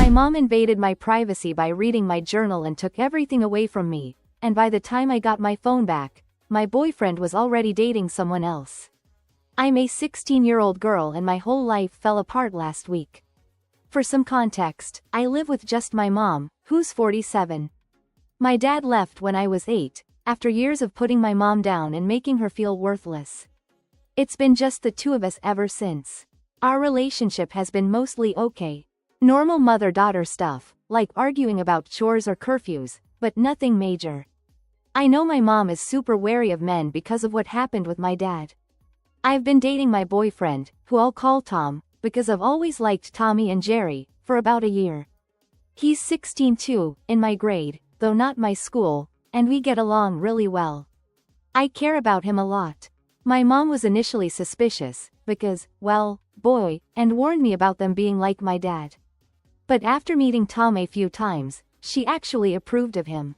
My mom invaded my privacy by reading my journal and took everything away from me, and by the time I got my phone back, my boyfriend was already dating someone else. I'm a 16-year-old girl and my whole life fell apart last week. For some context, I live with just my mom, who's 47. My dad left when I was 8, after years of putting my mom down and making her feel worthless. It's been just the two of us ever since. Our relationship has been mostly okay. Normal mother-daughter stuff, like arguing about chores or curfews, but nothing major. I know my mom is super wary of men because of what happened with my dad. I've been dating my boyfriend, who I'll call Tom, because I've always liked Tommy and Gerry, for about a year. He's 16 too, in my grade, though not my school, and we get along really well. I care about him a lot. My mom was initially suspicious, because, well, boy, and warned me about them being like my dad. But after meeting Tom a few times, she actually approved of him.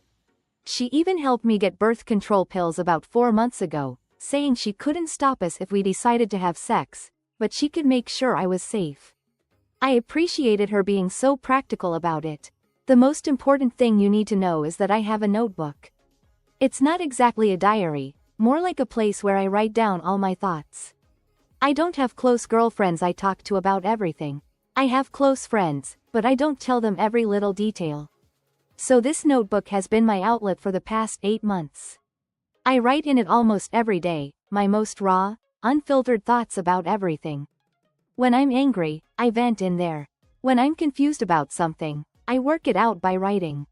She even helped me get birth control pills about 4 months ago, saying she couldn't stop us if we decided to have sex, but she could make sure I was safe. I appreciated her being so practical about it. The most important thing you need to know is that I have a notebook. It's not exactly a diary, more like a place where I write down all my thoughts. I don't have close girlfriends I talk to about everything. I have close friends, but I don't tell them every little detail. So this notebook has been my outlet for the past 8 months. I write in it almost every day, my most raw, unfiltered thoughts about everything. When I'm angry, I vent in there. When I'm confused about something, I work it out by writing.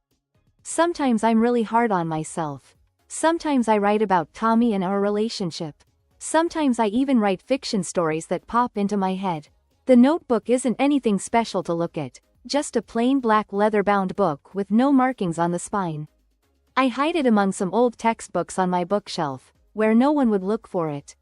Sometimes I'm really hard on myself. Sometimes I write about Tommy and our relationship. Sometimes I even write fiction stories that pop into my head. The notebook isn't anything special to look at, just a plain black leather-bound book with no markings on the spine. I hide it among some old textbooks on my bookshelf, where no one would look for it.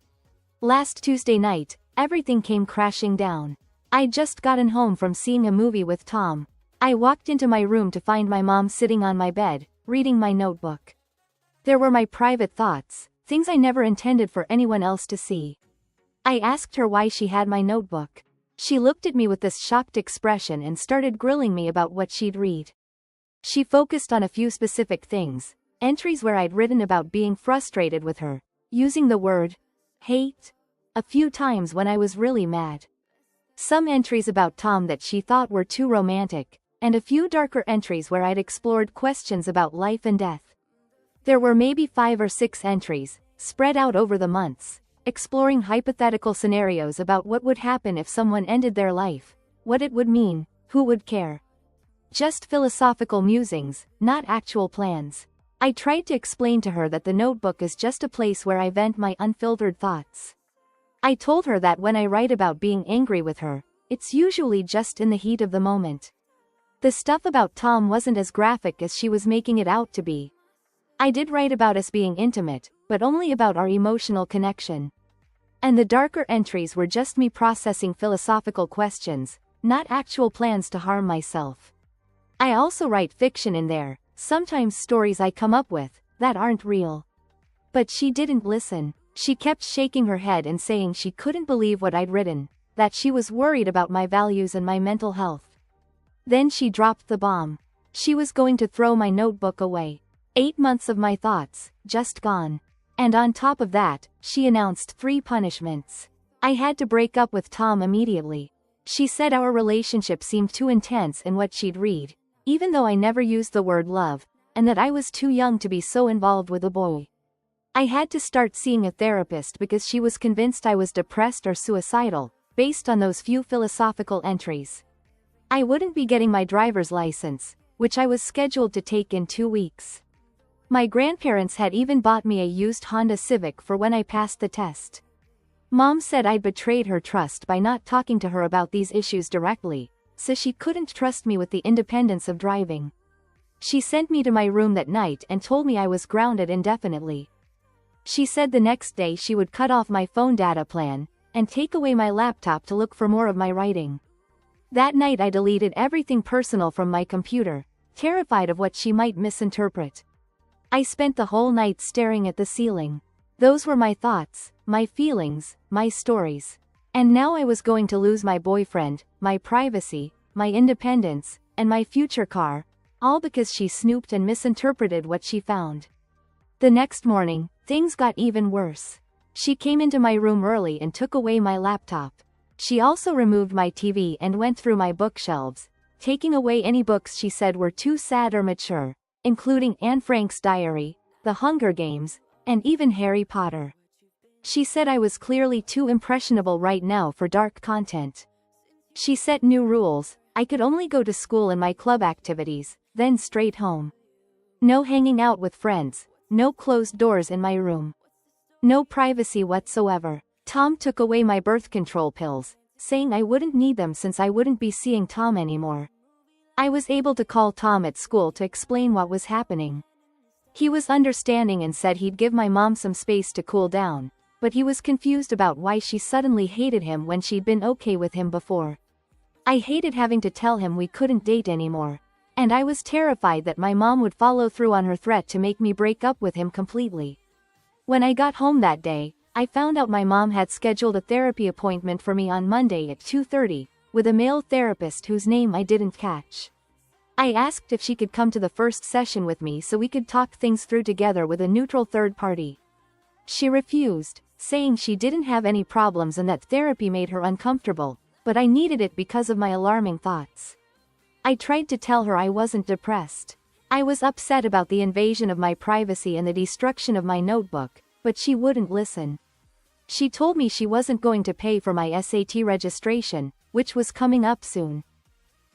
Last Tuesday night, everything came crashing down. I'd just gotten home from seeing a movie with Tom. I walked into my room to find my mom sitting on my bed, reading my notebook. There were my private thoughts, things I never intended for anyone else to see. I asked her why she had my notebook. She looked at me with this shocked expression and started grilling me about what she'd read. She focused on a few specific things, entries where I'd written about being frustrated with her, using the word hate a few times when I was really mad. Some entries about Tom that she thought were too romantic, and a few darker entries where I'd explored questions about life and death. There were maybe 5 or 6 entries, spread out over the months, exploring hypothetical scenarios about what would happen if someone ended their life, what it would mean, who would care. Just philosophical musings, not actual plans. I tried to explain to her that the notebook is just a place where I vent my unfiltered thoughts. I told her that when I write about being angry with her, it's usually just in the heat of the moment. The stuff about Tom wasn't as graphic as she was making it out to be. I did write about us being intimate, but only about our emotional connection. And the darker entries were just me processing philosophical questions, not actual plans to harm myself. I also write fiction in there, sometimes stories I come up with, that aren't real. But she didn't listen. She kept shaking her head and saying she couldn't believe what I'd written, that she was worried about my values and my mental health. Then she dropped the bomb. She was going to throw my notebook away. 8 months of my thoughts, just gone. And on top of that, she announced 3 punishments. I had to break up with Tom immediately. She said our relationship seemed too intense in what she'd read, even though I never used the word love, and that I was too young to be so involved with a boy. I had to start seeing a therapist because she was convinced I was depressed or suicidal, based on those few philosophical entries. I wouldn't be getting my driver's license, which I was scheduled to take in 2 weeks. My grandparents had even bought me a used Honda Civic for when I passed the test. Mom said I'd betrayed her trust by not talking to her about these issues directly, so she couldn't trust me with the independence of driving. She sent me to my room that night and told me I was grounded indefinitely. She said the next day she would cut off my phone data plan, and take away my laptop to look for more of my writing. That night I deleted everything personal from my computer, terrified of what she might misinterpret. I spent the whole night staring at the ceiling. Those were my thoughts, my feelings, my stories. And now I was going to lose my boyfriend, my privacy, my independence, and my future car, all because she snooped and misinterpreted what she found. The next morning, things got even worse. She came into my room early and took away my laptop. She also removed my TV and went through my bookshelves, taking away any books she said were too sad or mature, including Anne Frank's diary, The Hunger Games, and even Harry Potter. She said I was clearly too impressionable right now for dark content. She set new rules: I could only go to school and my club activities, then straight home. No hanging out with friends, no closed doors in my room. No privacy whatsoever. Tom took away my birth control pills, saying I wouldn't need them since I wouldn't be seeing Tom anymore. I was able to call Tom at school to explain what was happening. He was understanding and said he'd give my mom some space to cool down, but he was confused about why she suddenly hated him when she'd been okay with him before. I hated having to tell him we couldn't date anymore, and I was terrified that my mom would follow through on her threat to make me break up with him completely. When I got home that day, I found out my mom had scheduled a therapy appointment for me on Monday at 2:30, with a male therapist whose name I didn't catch. I asked if she could come to the first session with me so we could talk things through together with a neutral third party. She refused, saying she didn't have any problems and that therapy made her uncomfortable, but I needed it because of my alarming thoughts. I tried to tell her I wasn't depressed. I was upset about the invasion of my privacy and the destruction of my notebook, but she wouldn't listen. She told me she wasn't going to pay for my SAT registration, which was coming up soon.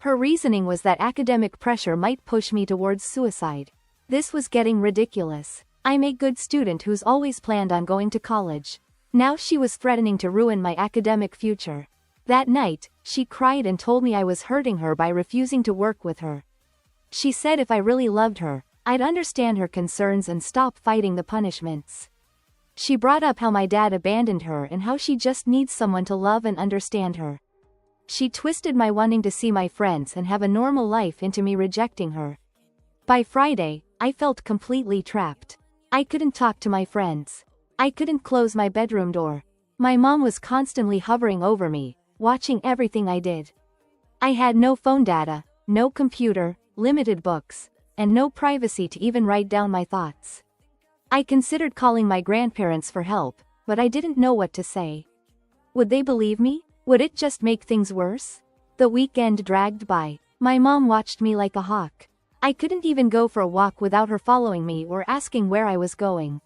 Her reasoning was that academic pressure might push me towards suicide. This was getting ridiculous. I'm a good student who's always planned on going to college. Now she was threatening to ruin my academic future. That night, she cried and told me I was hurting her by refusing to work with her. She said if I really loved her, I'd understand her concerns and stop fighting the punishments. She brought up how my dad abandoned her and how she just needs someone to love and understand her. She twisted my wanting to see my friends and have a normal life into me rejecting her. By Friday, I felt completely trapped. I couldn't talk to my friends. I couldn't close my bedroom door. My mom was constantly hovering over me, watching everything I did. I had no phone data, no computer, limited books, and no privacy to even write down my thoughts. I considered calling my grandparents for help, but I didn't know what to say. Would they believe me? Would it just make things worse? The weekend dragged by. My mom watched me like a hawk. I couldn't even go for a walk without her following me or asking where I was going.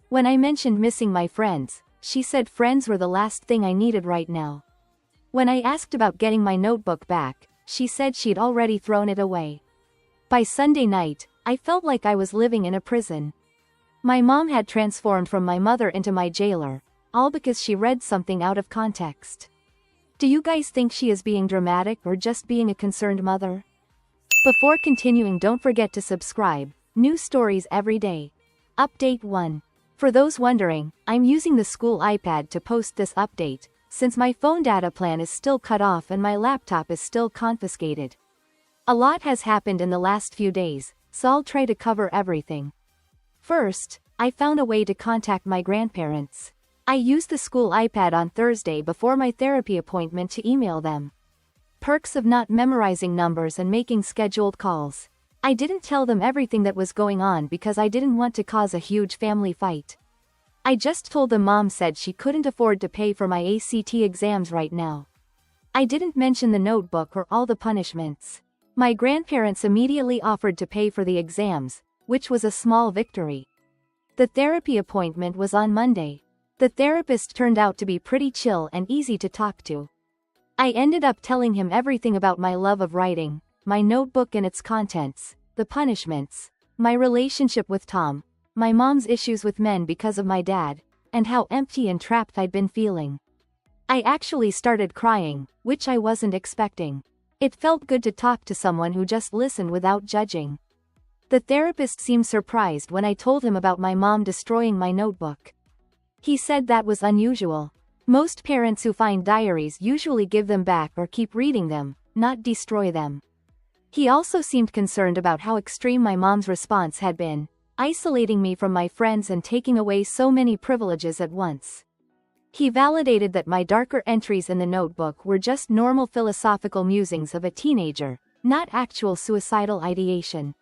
When I mentioned missing my friends, she said friends were the last thing I needed right now. When I asked about getting my notebook back, she said she'd already thrown it away. By Sunday night, I felt like I was living in a prison. My mom had transformed from my mother into my jailer, all because she read something out of context. Do you guys think she is being dramatic or just being a concerned mother? Before continuing, don't forget to subscribe. New stories every day. Update 1. For those wondering, I'm using the school iPad to post this update, since my phone data plan is still cut off and my laptop is still confiscated. A lot has happened in the last few days, so I'll try to cover everything. First, I found a way to contact my grandparents. I used the school iPad on Thursday before my therapy appointment to email them. Perks of not memorizing numbers and making scheduled calls. I didn't tell them everything that was going on because I didn't want to cause a huge family fight. I just told them Mom said she couldn't afford to pay for my ACT exams right now. I didn't mention the notebook or all the punishments. My grandparents immediately offered to pay for the exams, which was a small victory. The therapy appointment was on Monday. The therapist turned out to be pretty chill and easy to talk to. I ended up telling him everything about my love of writing, my notebook and its contents, the punishments, my relationship with Tom, my mom's issues with men because of my dad, and how empty and trapped I'd been feeling. I actually started crying, which I wasn't expecting. It felt good to talk to someone who just listened without judging. The therapist seemed surprised when I told him about my mom destroying my notebook. He said that was unusual. Most parents who find diaries usually give them back or keep reading them, not destroy them. He also seemed concerned about how extreme my mom's response had been, isolating me from my friends and taking away so many privileges at once. He validated that my darker entries in the notebook were just normal philosophical musings of a teenager, not actual suicidal ideation.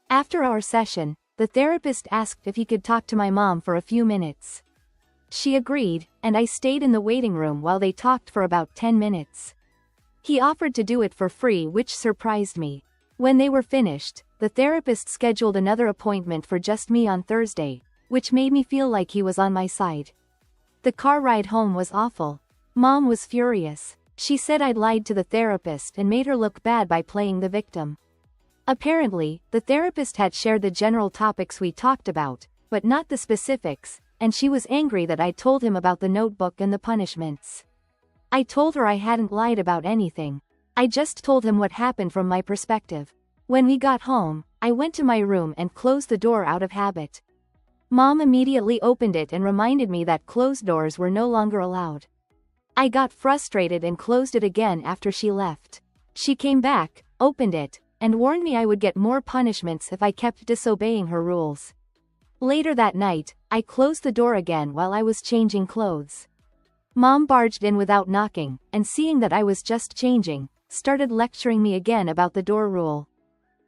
After our session, the therapist asked if he could talk to my mom for a few minutes. She agreed, and I stayed in the waiting room while they talked for about 10 minutes. He offered to do it for free, which surprised me. When they were finished, the therapist scheduled another appointment for just me on Thursday, which made me feel like he was on my side. The car ride home was awful. Mom was furious. She said I'd lied to the therapist and made her look bad by playing the victim. Apparently, the therapist had shared the general topics we talked about, but not the specifics, and she was angry that I told him about the notebook and the punishments. I told her I hadn't lied about anything. I just told him what happened from my perspective. When we got home, I went to my room and closed the door out of habit. Mom immediately opened it and reminded me that closed doors were no longer allowed. I got frustrated and closed it again after she left. She came back, opened it, and warned me I would get more punishments if I kept disobeying her rules. Later that night, I closed the door again while I was changing clothes. Mom barged in without knocking, and seeing that I was just changing, started lecturing me again about the door rule.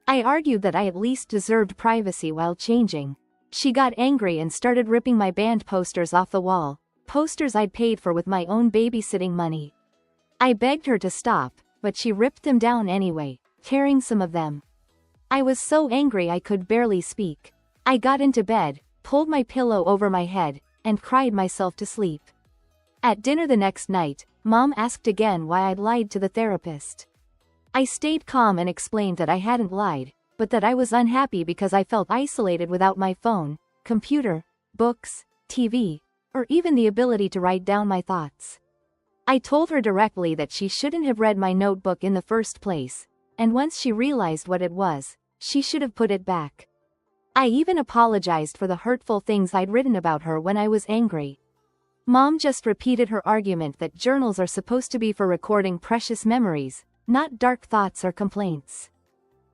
I argued that I at least deserved privacy while changing. She got angry and started ripping my band posters off the wall, posters I'd paid for with my own babysitting money. I begged her to stop, but she ripped them down anyway, tearing some of them. I was so angry I could barely speak. I got into bed, pulled my pillow over my head, and cried myself to sleep. At dinner the next night, Mom asked again why I'd lied to the therapist. I stayed calm and explained that I hadn't lied, but that I was unhappy because I felt isolated without my phone, computer, books, TV, or even the ability to write down my thoughts. I told her directly that she shouldn't have read my notebook in the first place, and once she realized what it was, she should have put it back. I even apologized for the hurtful things I'd written about her when I was angry. Mom just repeated her argument that journals are supposed to be for recording precious memories, not dark thoughts or complaints.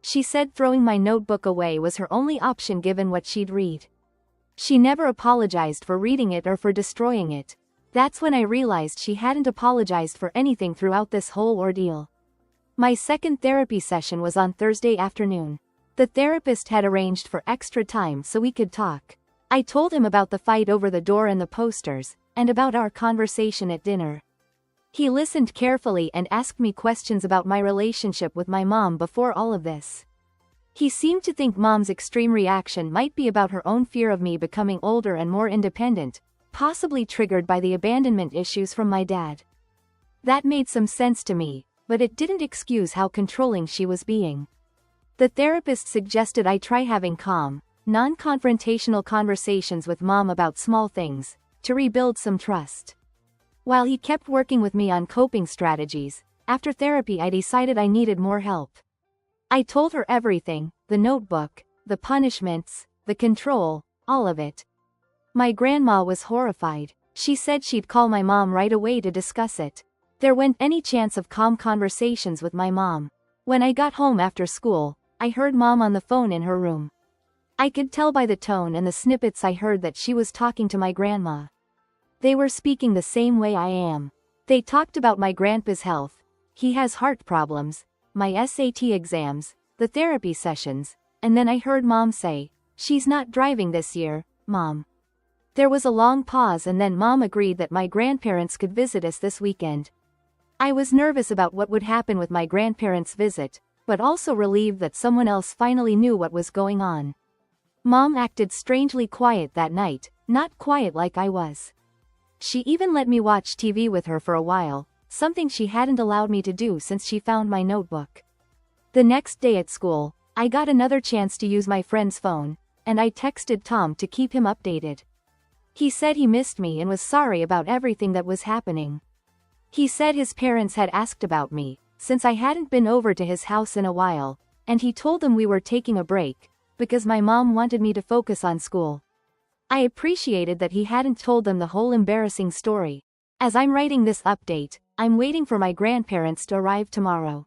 She said throwing my notebook away was her only option given what she'd read. She never apologized for reading it or for destroying it. That's when I realized she hadn't apologized for anything throughout this whole ordeal. My second therapy session was on Thursday afternoon. The therapist had arranged for extra time so we could talk. I told him about the fight over the door and the posters, and about our conversation at dinner. He listened carefully and asked me questions about my relationship with my mom before all of this. He seemed to think Mom's extreme reaction might be about her own fear of me becoming older and more independent, possibly triggered by the abandonment issues from my dad. That made some sense to me, but it didn't excuse how controlling she was being. The therapist suggested I try having calm, non-confrontational conversations with Mom about small things, to rebuild some trust. While he kept working with me on coping strategies, after therapy I decided I needed more help. I told her everything, the notebook, the punishments, the control, all of it. My grandma was horrified. She said she'd call my mom right away to discuss it. There wasn't any chance of calm conversations with my mom. When I got home after school, I heard Mom on the phone in her room. I could tell by the tone and the snippets I heard that she was talking to my grandma. They were speaking the same way I am. They talked about my grandpa's health. He has heart problems, my SAT exams, the therapy sessions, and then I heard Mom say, "She's not driving this year, Mom." There was a long pause and then Mom agreed that my grandparents could visit us this weekend. I was nervous about what would happen with my grandparents' visit, but also relieved that someone else finally knew what was going on. Mom acted strangely quiet that night, not quiet like I was. She even let me watch TV with her for a while, something she hadn't allowed me to do since she found my notebook. The next day at school, I got another chance to use my friend's phone, and I texted Tom to keep him updated. He said he missed me and was sorry about everything that was happening. He said his parents had asked about me, since I hadn't been over to his house in a while, and he told them we were taking a break, because my mom wanted me to focus on school. I appreciated that he hadn't told them the whole embarrassing story. As I'm writing this update, I'm waiting for my grandparents to arrive tomorrow.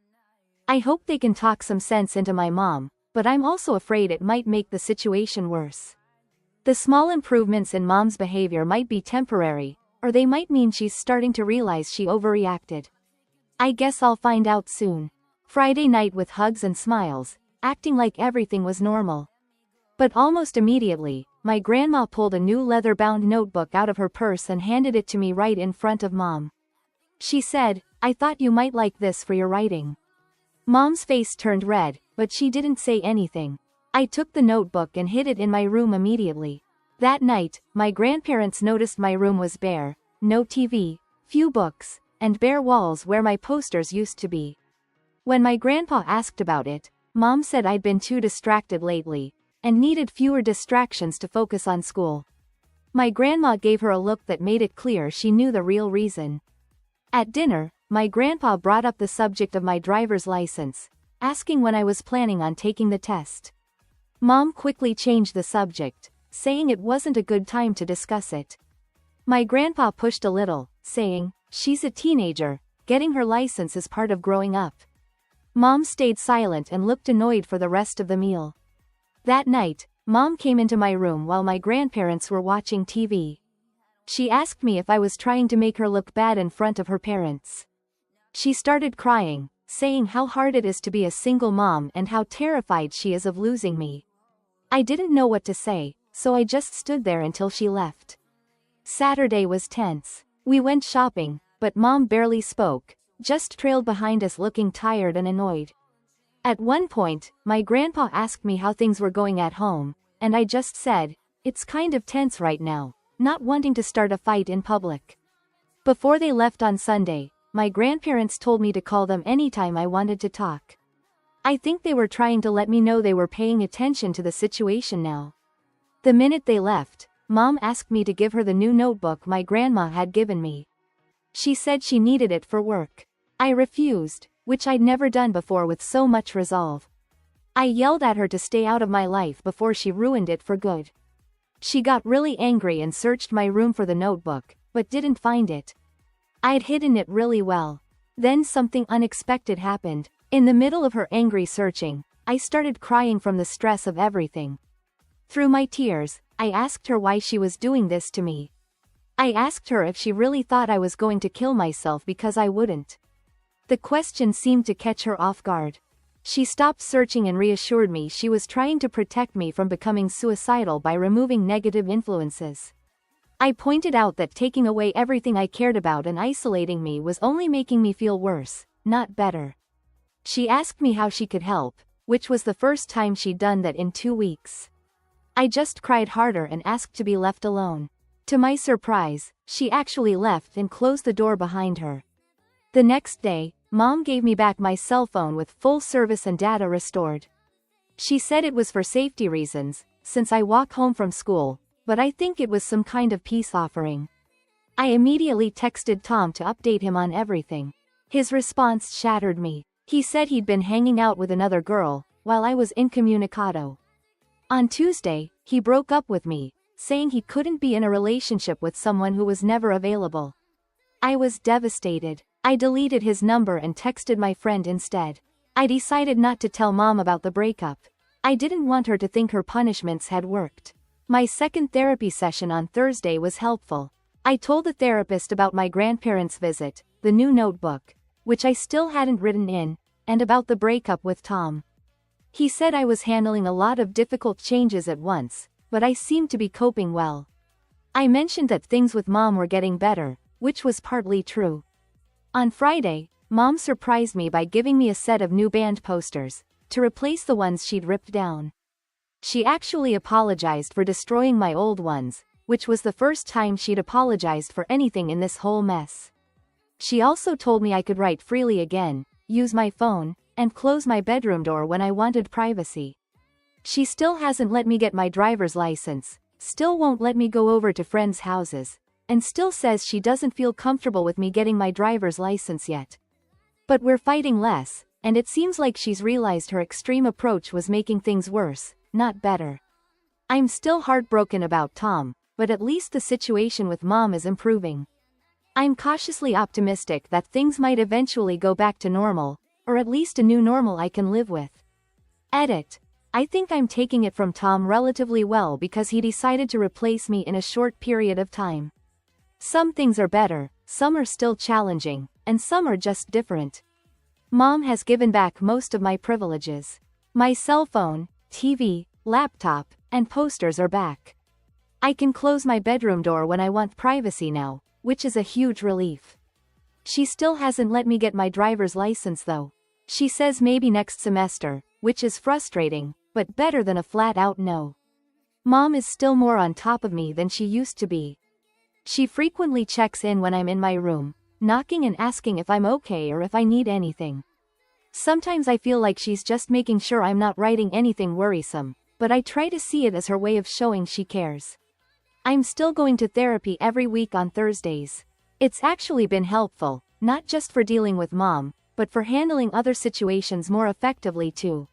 I hope they can talk some sense into my mom, but I'm also afraid it might make the situation worse. The small improvements in Mom's behavior might be temporary, or they might mean she's starting to realize she overreacted. I guess I'll find out soon. Friday night with hugs and smiles, acting like everything was normal. But almost immediately, my grandma pulled a new leather-bound notebook out of her purse and handed it to me right in front of Mom. She said, "I thought you might like this for your writing." Mom's face turned red, but she didn't say anything. I took the notebook and hid it in my room immediately. That night, my grandparents noticed my room was bare, no TV, few books, and bare walls where my posters used to be. When my grandpa asked about it, Mom said I'd been too distracted lately, and needed fewer distractions to focus on school. My grandma gave her a look that made it clear she knew the real reason. At dinner, my grandpa brought up the subject of my driver's license, asking when I was planning on taking the test. Mom quickly changed the subject, saying it wasn't a good time to discuss it. My grandpa pushed a little, saying, "She's a teenager, getting her license is part of growing up." Mom stayed silent and looked annoyed for the rest of the meal. That night, Mom came into my room while my grandparents were watching TV. She asked me if I was trying to make her look bad in front of her parents. She started crying, saying how hard it is to be a single mom and how terrified she is of losing me. I didn't know what to say, so I just stood there until she left. Saturday was tense. We went shopping, but Mom barely spoke, just trailed behind us looking tired and annoyed. At one point, my grandpa asked me how things were going at home, and I just said, "It's kind of tense right now," not wanting to start a fight in public. Before they left on Sunday, my grandparents told me to call them anytime I wanted to talk. I think they were trying to let me know they were paying attention to the situation now. The minute they left, Mom asked me to give her the new notebook my grandma had given me. She said she needed it for work. I refused, which I'd never done before with so much resolve. I yelled at her to stay out of my life before she ruined it for good. She got really angry and searched my room for the notebook, but didn't find it. I'd hidden it really well. Then something unexpected happened. In the middle of her angry searching, I started crying from the stress of everything. Through my tears, I asked her why she was doing this to me. I asked her if she really thought I was going to kill myself because I wouldn't. The question seemed to catch her off guard. She stopped searching and reassured me she was trying to protect me from becoming suicidal by removing negative influences. I pointed out that taking away everything I cared about and isolating me was only making me feel worse, not better. She asked me how she could help, which was the first time she'd done that in 2 weeks. I just cried harder and asked to be left alone. To my surprise, she actually left and closed the door behind her. The next day, Mom gave me back my cell phone with full service and data restored. She said it was for safety reasons, since I walk home from school, but I think it was some kind of peace offering. I immediately texted Tom to update him on everything. His response shattered me. He said he'd been hanging out with another girl, while I was incommunicado. On Tuesday, he broke up with me, saying he couldn't be in a relationship with someone who was never available. I was devastated. I deleted his number and texted my friend instead. I decided not to tell Mom about the breakup. I didn't want her to think her punishments had worked. My second therapy session on Thursday was helpful. I told the therapist about my grandparents' visit, the new notebook, which I still hadn't written in, and about the breakup with Tom. He said I was handling a lot of difficult changes at once, but I seemed to be coping well. I mentioned that things with Mom were getting better, which was partly true. On Friday, Mom surprised me by giving me a set of new band posters, to replace the ones she'd ripped down. She actually apologized for destroying my old ones, which was the first time she'd apologized for anything in this whole mess. She also told me I could write freely again, use my phone, and close my bedroom door when I wanted privacy. She still hasn't let me get my driver's license, still won't let me go over to friends' houses, and still says she doesn't feel comfortable with me getting my driver's license yet. But we're fighting less, and it seems like she's realized her extreme approach was making things worse, not better. I'm still heartbroken about Tom, but at least the situation with Mom is improving. I'm cautiously optimistic that things might eventually go back to normal, or at least a new normal I can live with. Edit. I think I'm taking it from Tom relatively well because he decided to replace me in a short period of time. Some things are better, some are still challenging, and some are just different. Mom has given back most of my privileges. My cell phone, TV, laptop, and posters are back. I can close my bedroom door when I want privacy now, which is a huge relief. She still hasn't let me get my driver's license though. She says maybe next semester, which is frustrating, but better than a flat-out no. Mom is still more on top of me than she used to be. She frequently checks in when I'm in my room, knocking and asking if I'm okay or if I need anything. Sometimes I feel like she's just making sure I'm not writing anything worrisome, but I try to see it as her way of showing she cares. I'm still going to therapy every week on Thursdays. It's actually been helpful, not just for dealing with Mom, but for handling other situations more effectively too.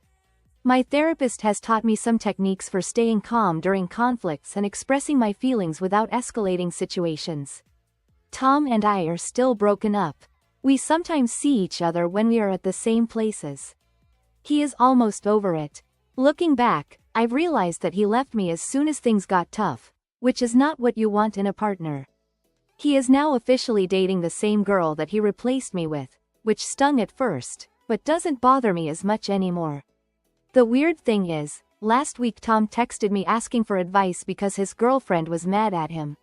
My therapist has taught me some techniques for staying calm during conflicts and expressing my feelings without escalating situations. Tom and I are still broken up. We sometimes see each other when we are at the same places. He is almost over it. Looking back, I've realized that he left me as soon as things got tough, which is not what you want in a partner. He is now officially dating the same girl that he replaced me with, which stung at first, but doesn't bother me as much anymore. The weird thing is, last week Tom texted me asking for advice because his girlfriend was mad at him.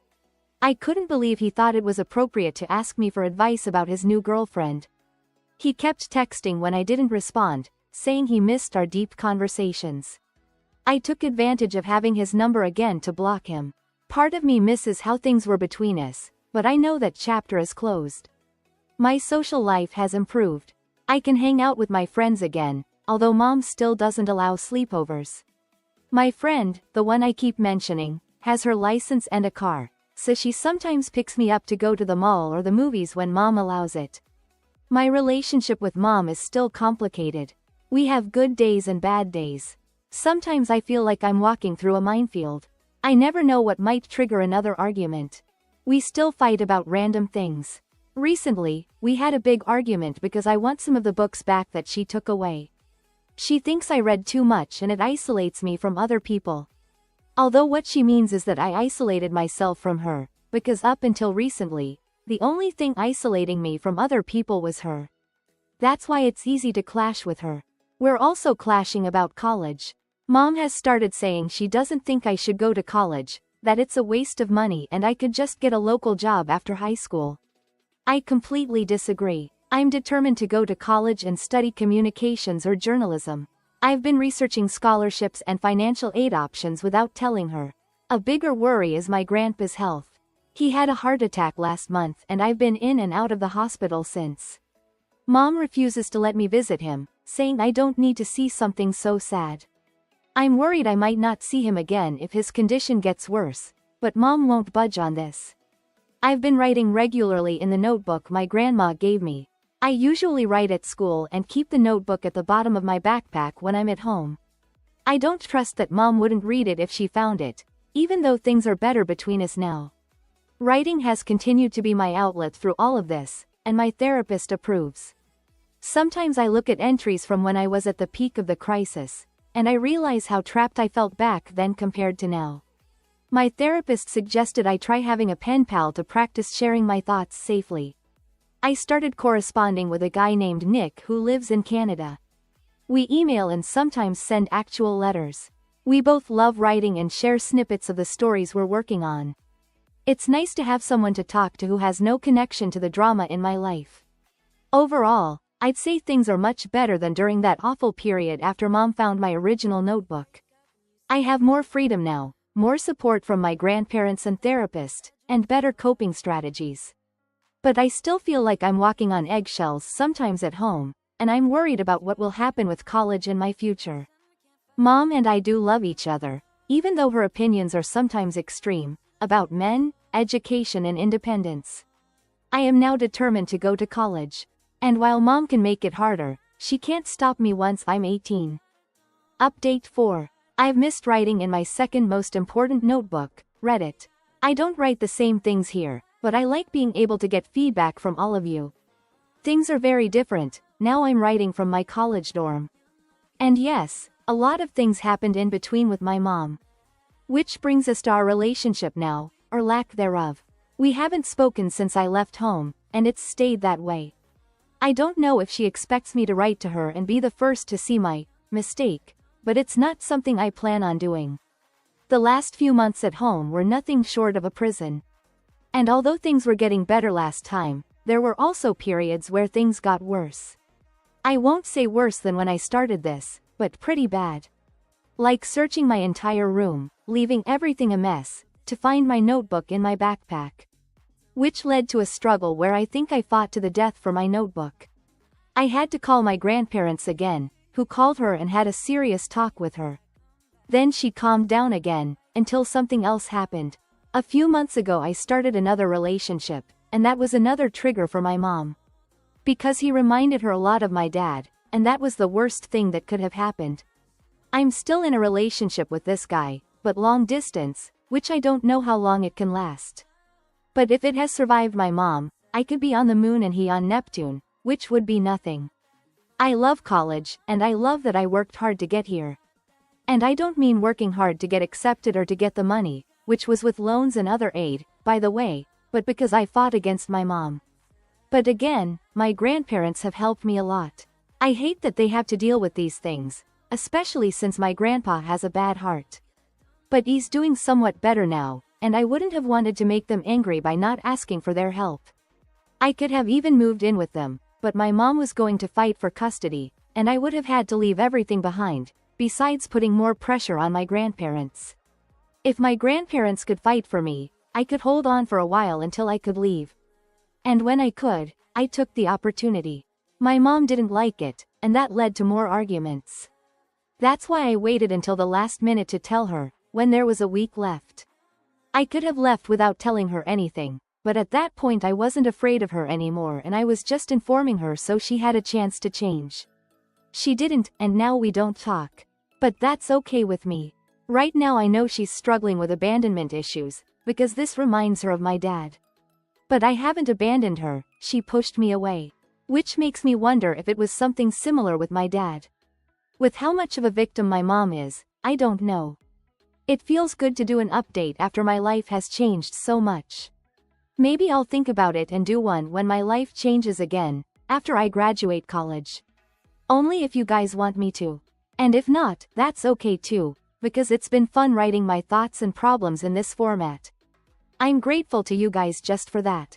I couldn't believe he thought it was appropriate to ask me for advice about his new girlfriend. He kept texting when I didn't respond, saying he missed our deep conversations. I took advantage of having his number again to block him. Part of me misses how things were between us, but I know that chapter is closed. My social life has improved. I can hang out with my friends again, although Mom still doesn't allow sleepovers. My friend, the one I keep mentioning, has her license and a car, so she sometimes picks me up to go to the mall or the movies when Mom allows it. My relationship with Mom is still complicated. We have good days and bad days. Sometimes I feel like I'm walking through a minefield. I never know what might trigger another argument. We still fight about random things. Recently, we had a big argument because I want some of the books back that she took away. She thinks I read too much and it isolates me from other people. Although what she means is that I isolated myself from her, because up until recently, the only thing isolating me from other people was her. That's why it's easy to clash with her. We're also clashing about college. Mom has started saying she doesn't think I should go to college, that it's a waste of money and I could just get a local job after high school. I completely disagree. I'm determined to go to college and study communications or journalism. I've been researching scholarships and financial aid options without telling her. A bigger worry is my grandpa's health. He had a heart attack last month and I've been in and out of the hospital since. Mom refuses to let me visit him, saying I don't need to see something so sad. I'm worried I might not see him again if his condition gets worse, but Mom won't budge on this. I've been writing regularly in the notebook my grandma gave me. I usually write at school and keep the notebook at the bottom of my backpack when I'm at home. I don't trust that Mom wouldn't read it if she found it, even though things are better between us now. Writing has continued to be my outlet through all of this, and my therapist approves. Sometimes I look at entries from when I was at the peak of the crisis, and I realize how trapped I felt back then compared to now. My therapist suggested I try having a pen pal to practice sharing my thoughts safely. I started corresponding with a guy named Nick who lives in Canada. We email and sometimes send actual letters. We both love writing and share snippets of the stories we're working on. It's nice to have someone to talk to who has no connection to the drama in my life. Overall, I'd say things are much better than during that awful period after Mom found my original notebook. I have more freedom now, more support from my grandparents and therapist, and better coping strategies. But I still feel like I'm walking on eggshells sometimes at home, and I'm worried about what will happen with college and my future. Mom and I do love each other, even though her opinions are sometimes extreme, about men, education and independence. I am now determined to go to college. And while Mom can make it harder, she can't stop me once I'm 18. Update 4. I've missed writing in my second most important notebook, Reddit. I don't write the same things here, but I like being able to get feedback from all of you. Things are very different, now I'm writing from my college dorm. And yes, a lot of things happened in between with my mom. Which brings us to our relationship now, or lack thereof. We haven't spoken since I left home, and it's stayed that way. I don't know if she expects me to write to her and be the first to see my mistake, but it's not something I plan on doing. The last few months at home were nothing short of a prison. And although things were getting better last time, there were also periods where things got worse. I won't say worse than when I started this, but pretty bad. Like searching my entire room, leaving everything a mess, to find my notebook in my backpack. Which led to a struggle where I think I fought to the death for my notebook. I had to call my grandparents again, who called her and had a serious talk with her. Then she calmed down again, until something else happened. A few months ago I started another relationship, and that was another trigger for my mom. Because he reminded her a lot of my dad, and that was the worst thing that could have happened. I'm still in a relationship with this guy, but long distance, which I don't know how long it can last. But if it has survived my mom, I could be on the moon and he on Neptune, which would be nothing. I love college, and I love that I worked hard to get here. And I don't mean working hard to get accepted or to get the money, which was with loans and other aid, by the way, but because I fought against my mom. But again, my grandparents have helped me a lot. I hate that they have to deal with these things, especially since my grandpa has a bad heart. But he's doing somewhat better now, and I wouldn't have wanted to make them angry by not asking for their help. I could have even moved in with them, but my mom was going to fight for custody, and I would have had to leave everything behind, besides putting more pressure on my grandparents. If my grandparents could fight for me, I could hold on for a while until I could leave. And when I could, I took the opportunity. My mom didn't like it, and that led to more arguments. That's why I waited until the last minute to tell her, when there was a week left. I could have left without telling her anything, but at that point I wasn't afraid of her anymore and I was just informing her so she had a chance to change. She didn't, and now we don't talk. But that's okay with me. Right now I know she's struggling with abandonment issues, because this reminds her of my dad. But I haven't abandoned her, she pushed me away. Which makes me wonder if it was something similar with my dad. With how much of a victim my mom is, I don't know. It feels good to do an update after my life has changed so much. Maybe I'll think about it and do one when my life changes again, after I graduate college. Only if you guys want me to. And if not, that's okay too, because it's been fun writing my thoughts and problems in this format. I'm grateful to you guys just for that.